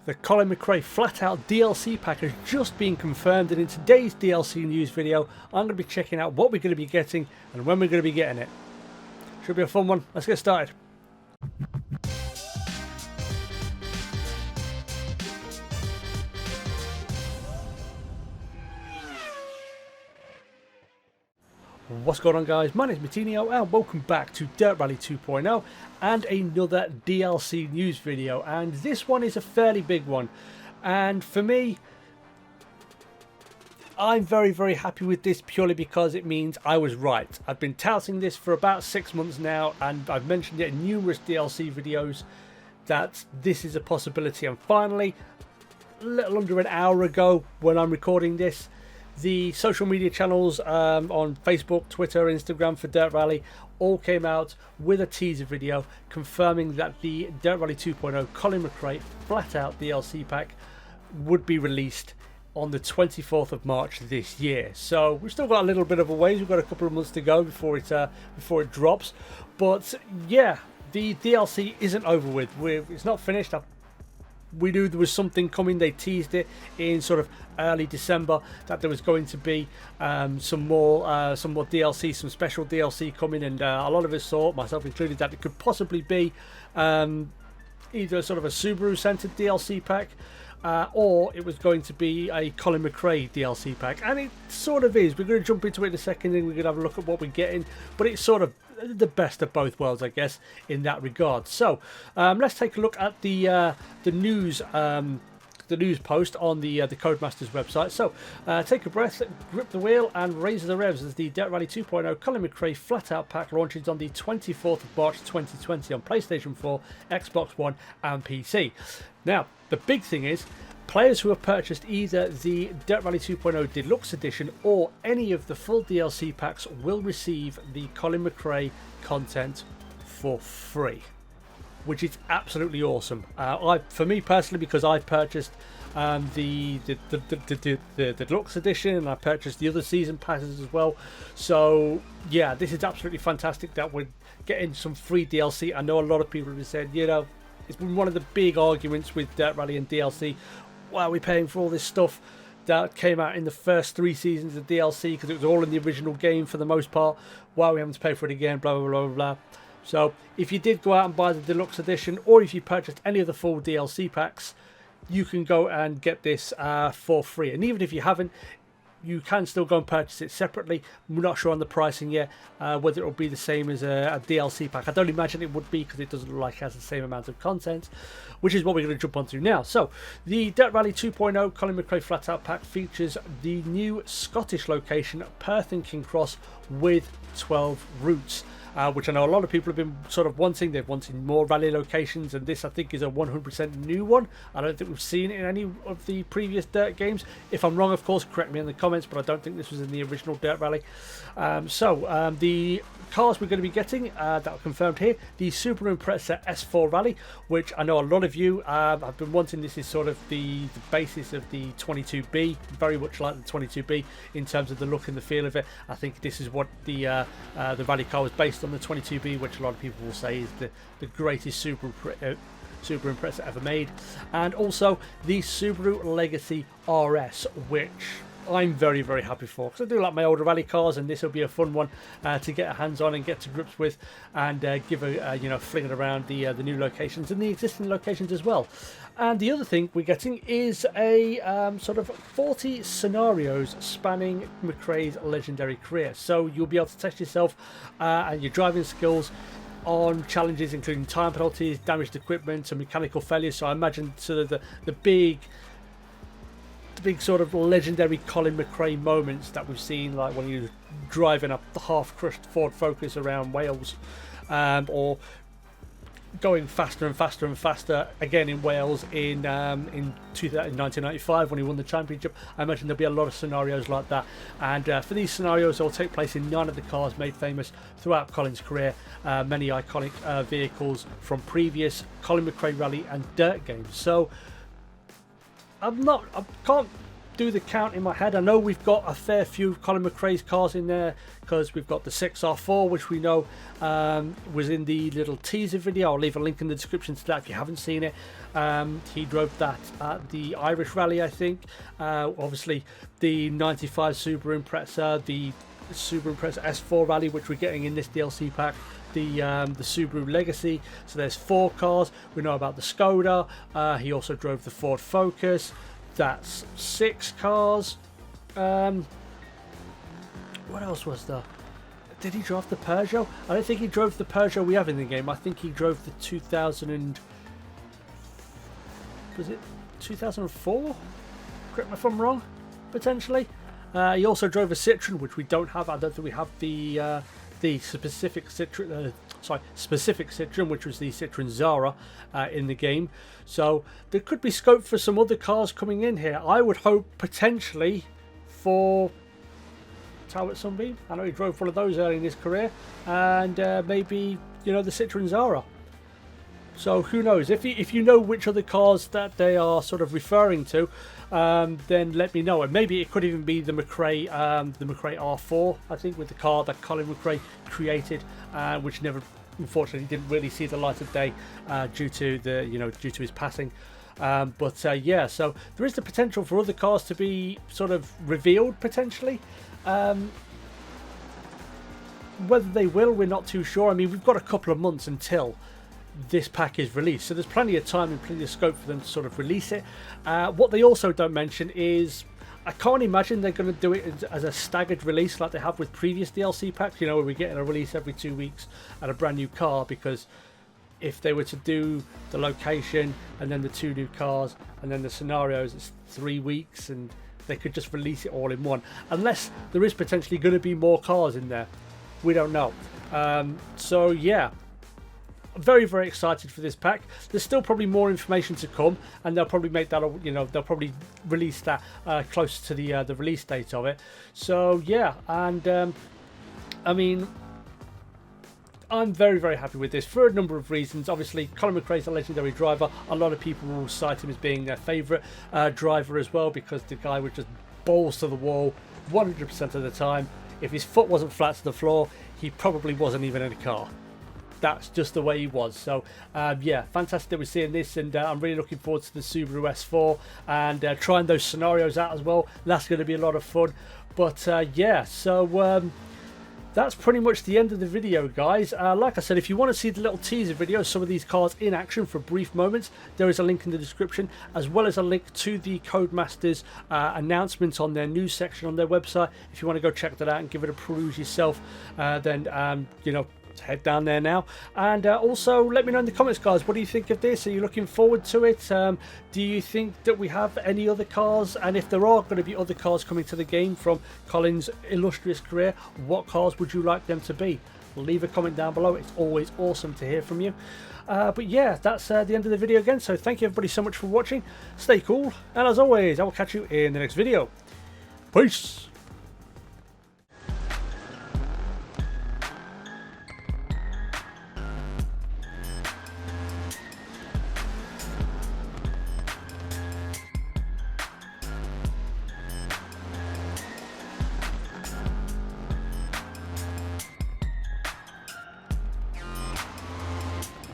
The Colin McRae flat out DLC pack has just been confirmed, and in today's DLC news video I'm going to be checking out what we're going to be getting and when we're going to be getting it. Should be a fun one. Let's get started. What's going on, guys? My name is Martinio and welcome back to Dirt Rally 2.0 and another DLC news video, and this one is a fairly big one, and for me I'm very happy with this purely because it means I was right. I've been touting this for about 6 months now, and I've mentioned it in numerous DLC videos that this is a possibility, and finally, a little under an hour ago when I'm recording this, the social media channels on Facebook, Twitter, Instagram for Dirt Rally all came out with a teaser video confirming that the Dirt Rally 2.0 Colin McRae flat out DLC pack would be released on the 24th of March this year. So we've still got a little bit of a ways. We've got a couple of months to go before it drops. But yeah, the DLC isn't over with. It's not finished. We knew there was something coming. They teased it in sort of early December that there was going to be some more DLC, some special DLC coming, and a lot of us thought, myself included, that it could possibly be either sort of a Subaru centered DLC pack or it was going to be a Colin McRae DLC pack, and it sort of is. We're going to jump into it in a second and we're going to have a look at what we're getting, but it's sort of the best of both worlds, I guess, in that regard. So let's take a look at the news post on the Codemasters website. So take a breath, grip the wheel and raise the revs as the Dirt Rally 2.0 Colin McRae flat out pack launches on the 24th of March 2020 on PlayStation 4, Xbox One and PC. Now the big thing is, players who have purchased either the Dirt Rally 2.0 Deluxe Edition or any of the full DLC packs will receive the Colin McRae content for free, which is absolutely awesome. For me personally, because I purchased the Deluxe Edition and I purchased the other season passes as well. So yeah, this is absolutely fantastic that we're getting some free DLC. I know a lot of people have said, you know, it's been one of the big arguments with Dirt Rally and DLC. Why are we paying for all this stuff that came out in the first 3 seasons of DLC, because it was all in the original game for the most part? Why are we having to pay for it again? Blah blah blah blah blah. So if you did go out and buy the Deluxe Edition, or if you purchased any of the full DLC packs, you can go and get this for free. And even if you haven't, you can still go and purchase it separately. We're not sure on the pricing yet, whether it will be the same as a DLC pack. I don't imagine it would be, because it doesn't look like it has the same amount of content, which is what we're going to jump onto now. So the Dirt Rally 2.0 Colin McRae flat out pack features the new Scottish location, Perth and King Cross, with 12 routes. Which I know a lot of people have been sort of wanting. They've wanted more rally locations, and this I think is a 100% new one. I don't think we've seen it in any of the previous Dirt games. If I'm wrong, of course, correct me in the comments, but I don't think this was in the original Dirt Rally. The cars we're going to be getting that are confirmed here: the Subaru Impreza S4 Rally, which I know a lot of you have been wanting. This is sort of the basis of the 22B, very much like the 22B in terms of the look and the feel of it. I think this is what the rally car was based on, the 22B, which a lot of people will say is the greatest Subaru Impreza ever made. And also the Subaru Legacy RS, which I'm very happy for, because I do like my older rally cars, and this will be a fun one to get a hands on and get to grips with, and give a fling it around the new locations and the existing locations as well. And the other thing we're getting is a sort of 40 scenarios spanning McRae's legendary career. So you'll be able to test yourself and your driving skills on challenges including time penalties, damaged equipment and mechanical failures. So I imagine sort of the big sort of legendary Colin McRae moments that we've seen, like when he was driving up the half-crushed Ford Focus around Wales, or going faster and faster again in Wales in 1995 when he won the championship. I imagine there'll be a lot of scenarios like that, and for these scenarios, they'll take place in 9 of the cars made famous throughout Colin's career, many iconic vehicles from previous Colin McRae rally and dirt games. So I can't do the count in my head. I know we've got a fair few Colin McRae's cars in there, because we've got the 6R4, which we know was in the little teaser video. I'll leave a link in the description to that if you haven't seen it. He drove that at the Irish Rally, I think. Obviously the 95 Subaru Impreza, the Subaru Impreza S4 Rally, which we're getting in this DLC pack, the Subaru Legacy. So there's 4 cars. We know about the Skoda. He also drove the Ford Focus. That's 6 cars. What else was there? Did he drive the Peugeot? I don't think he drove the Peugeot we have in the game. I think he drove the 2004? Correct me if I'm wrong, potentially. He also drove a Citroen, which we don't have. I don't think we have the specific Citroen. Specific Citroen, which was the Citroen Zara in the game. So there could be scope for some other cars coming in here. I would hope potentially for Talbot Sunbeam. I know he drove one of those early in his career, and maybe, you know, the Citroen Zara. So who knows? If you know which other cars that they are sort of referring to, then let me know. And maybe it could even be the McRae R4, I think, with the car that Colin McRae created, which never, unfortunately, didn't really see the light of day due to his passing. Yeah, so there is the potential for other cars to be sort of revealed potentially. Whether they will, we're not too sure. I mean, we've got a couple of months until this pack is released, so there's plenty of time and plenty of scope for them to sort of release it. What they also don't mention is, I can't imagine they're going to do it as a staggered release like they have with previous DLC packs, you know, where we're getting a release every 2 weeks and a brand new car, because if they were to do the location and then the 2 new cars and then the scenarios, it's 3 weeks, and they could just release it all in one, unless there is potentially going to be more cars in there. We don't know. So yeah, very, very excited for this pack. There's still probably more information to come, and they'll probably make that, you know, they'll probably release that closer to the release date of it. So yeah, and I mean, I'm very, very happy with this for a number of reasons. Obviously, Colin McRae's a legendary driver. A lot of people will cite him as being their favourite driver as well, because the guy would just balls to the wall 100% of the time. If his foot wasn't flat to the floor, he probably wasn't even in a car. That's just the way he was. So yeah, fantastic that we're seeing this, and I'm really looking forward to the Subaru S4 and trying those scenarios out as well. That's going to be a lot of fun. But yeah, so that's pretty much the end of the video, guys. Like I said, if you want to see the little teaser video, some of these cars in action for brief moments, there is a link in the description, as well as a link to the Codemasters announcement on their news section on their website. If you want to go check that out and give it a peruse yourself, then you know, head down there now. And also let me know in the comments, guys, what do you think of this? Are you looking forward to it? Do you think that we have any other cars, and if there are going to be other cars coming to the game from Colin's illustrious career, what cars would you like them to be? Leave a comment down below. It's always awesome to hear from you. But yeah, that's the end of the video again, so thank you everybody so much for watching. Stay cool, and as always, I will catch you in the next video. Peace.